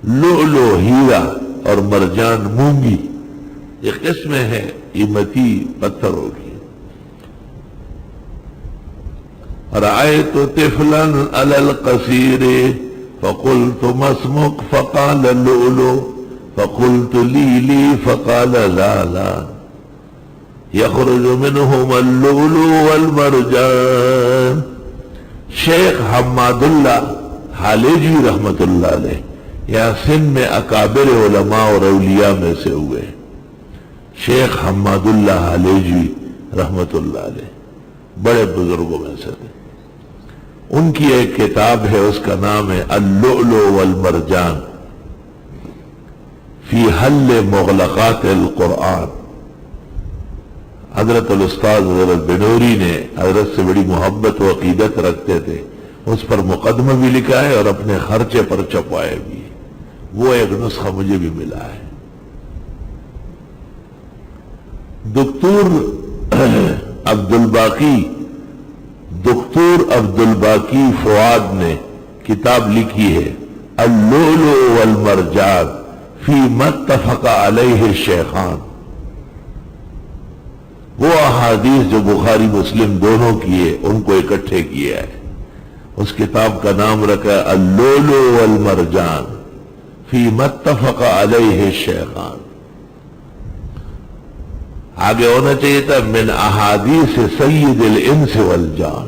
لؤلؤ ہیرا اور مرجان مونگی، یہ قسمیں ہیں قیمتی پتھروں کی۔ رأيت طفلا على القصير فقلت ما اسمك فقال اللؤلؤ فقلت لي فقال لا يخرج منهما اللؤلؤ والمرجان۔ شیخ حماد اللہ حالیجی رحمت اللہ علیہ یہاں سندھ میں اکابر علماء اور اولیاء میں سے ہوئے، شیخ حماد اللہ حالیجی رحمت اللہ علیہ بڑے بزرگوں میں سے تھے۔ ان کی ایک کتاب ہے، اس کا نام ہے اللؤلؤ والمرجان فی حل مغلقات القرآن۔ حضرت الاستاذ حضرت بنوری نے حضرت سے بڑی محبت و عقیدت رکھتے تھے، اس پر مقدمہ بھی لکھا ہے اور اپنے خرچے پر چھپائے بھی، وہ ایک نسخہ مجھے بھی ملا ہے۔ دکتور عبد الباقی فؤاد نے کتاب لکھی ہے اللؤلؤ والمرجان فی ما اتفق علیہ الشیخان۔ وہ احادیث جو بخاری مسلم دونوں کی ہے ان کو اکٹھے کیا ہے، اس کتاب کا نام رکھا اللؤلؤ والمرجان فی ما اتفق علیہ الشیخان۔ آگے ہونا چاہیے تھا من احادیث سید الانس والجان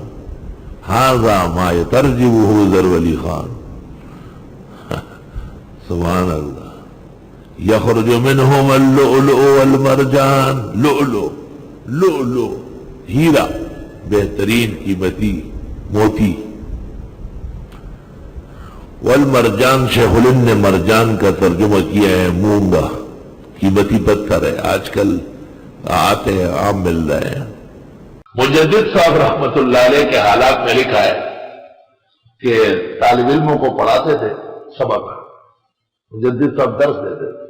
ھذا ما یترجمہ ذرولی خان۔ سبحان اللہ۔ یخرج منہم اللؤلؤ والمرجان، لؤلؤ ہیرا بہترین قیمتی موتی، والمرجان شیخ الہند نے مرجان کا ترجمہ کیا ہے مونگا، قیمتی پتھر ہے، آج کل آتے ہیں عام مل رہے ہیں۔ مجدد صاحب رحمت اللہ علیہ کے حالات میں لکھا ہے کہ طالب علموں کو پڑھاتے تھے سبق، مجدد صاحب درس دیتے تھے،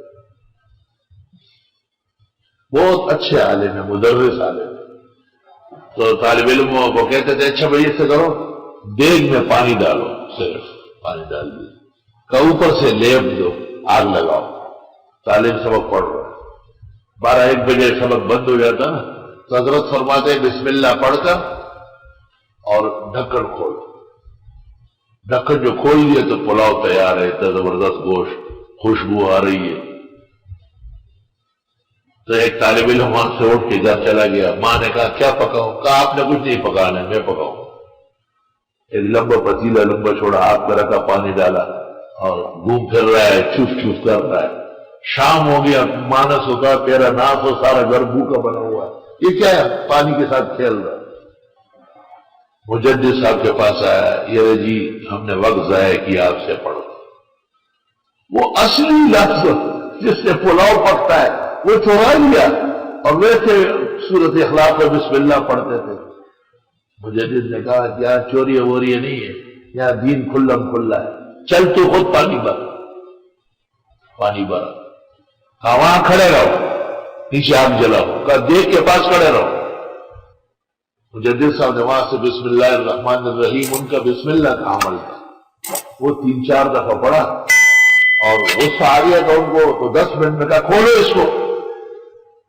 بہت اچھے عالم ہیں، مدرس عالم ہیں، تو طالب علموں کو کہتے تھے اچھا بھائی اس سے کرو، دیگ میں پانی ڈالو، صرف پانی ڈال دو، کا اوپر سے لیپ دو، آگ لگاؤ، طالب سبق پڑھ رہا ہے، 12-1 بجے سبق بند ہو جاتا نا تو حضرت فرماتے بسم اللہ پڑھ کر اور ڈھکن کھول، ڈھکن جو کھول دیا تو پلاؤ تیار ہے، اتنا زبردست گوشت، خوشبو آ رہی ہے۔ تو ایک طالب علم وہاں سے اٹھ کے گھر چلا گیا، ماں نے کہا کیا پکاؤں؟ کہا آپ نے کچھ نہیں پکانا ہے، میں پکاؤں۔ ایک لمبا پتیلا لمبا چھوڑا، ہاتھ میں رکھا، پانی ڈالا اور گھوم پھر رہا ہے، چوس چوس کر رہا ہے۔ شام ہو گیا، مانس ہوتا تیرا ناس ہو، سارا گھر بھوکا بنا ہوا ہے، یہ کیا ہے؟ پانی کے ساتھ کھیل رہا ہے۔ مجدد صاحب کے پاس آیا، یہ جی ہم نے وقت ضائع کیا، آپ سے پڑھو۔ وہ اصلی لفظ جس سے پلاؤ پکتا ہے وہ چورا لیا، اور ویسے سورۃ اخلاص میں بسم اللہ پڑھتے تھے۔ مجدد نے کہا کہ یہاں چوری ووری نہیں ہے، یہاں دین کھلم کھلا ہے، چل تو خود پانی بھر، پانی بھرا، کہا وہاں کھڑے رہو، نیچے آگ جلاؤ، کہا دیکھ کے پاس کھڑے رہو۔ مجدد صاحب نے وہاں سے بسم اللہ الرحمن الرحیم، ان کا بسم اللہ کا عمل تھا، وہ 3-4 دفعہ پڑھا اور غصہ آ گیا تو ان کو تو 10 منٹ میں کہا کھولو اس کو،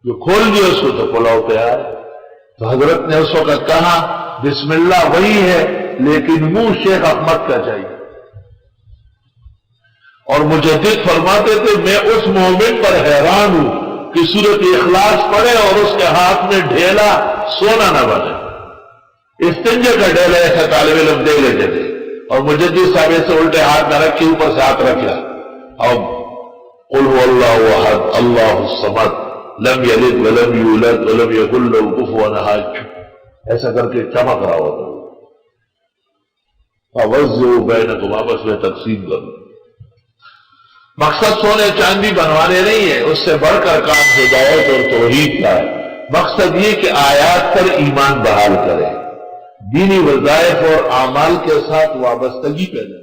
جو کھول دیا اس کو تو پلاؤ تیار ہے۔ تو حضرت نے اس وقت کہا بسم اللہ وہی ہے لیکن منہ شیخ احمد کا چاہیے، اور مجدد فرماتے تھے میں اس مومن پر حیران ہوں کہ سورۃ اخلاص پڑھے اور اس کے ہاتھ میں ڈھیلا سونا نہ بنے، استنجے کا ڈھیلا ایسا طالب علم دے لیتے تھے، اور مجدد صاحب سے الٹے ہاتھ نہ رکھے، اوپر سے ہاتھ رکھا، اب قل هو اللہ احد اللہ الصمد لم یلد ولم یولد ولم یکن له کفوا احد، ایسا کر کے چمک رہا ہوتا، فوزعوا بینکم، آپس میں تقسیم کرو۔ مقصد سونے چاندی بنوانے نہیں ہے، اس سے بڑھ کر کام ہدایت اور توحید کا ہے۔ مقصد یہ کہ آیات پر ایمان بحال کرے، دینی وظائف اور اعمال کے ساتھ وابستگی پیدا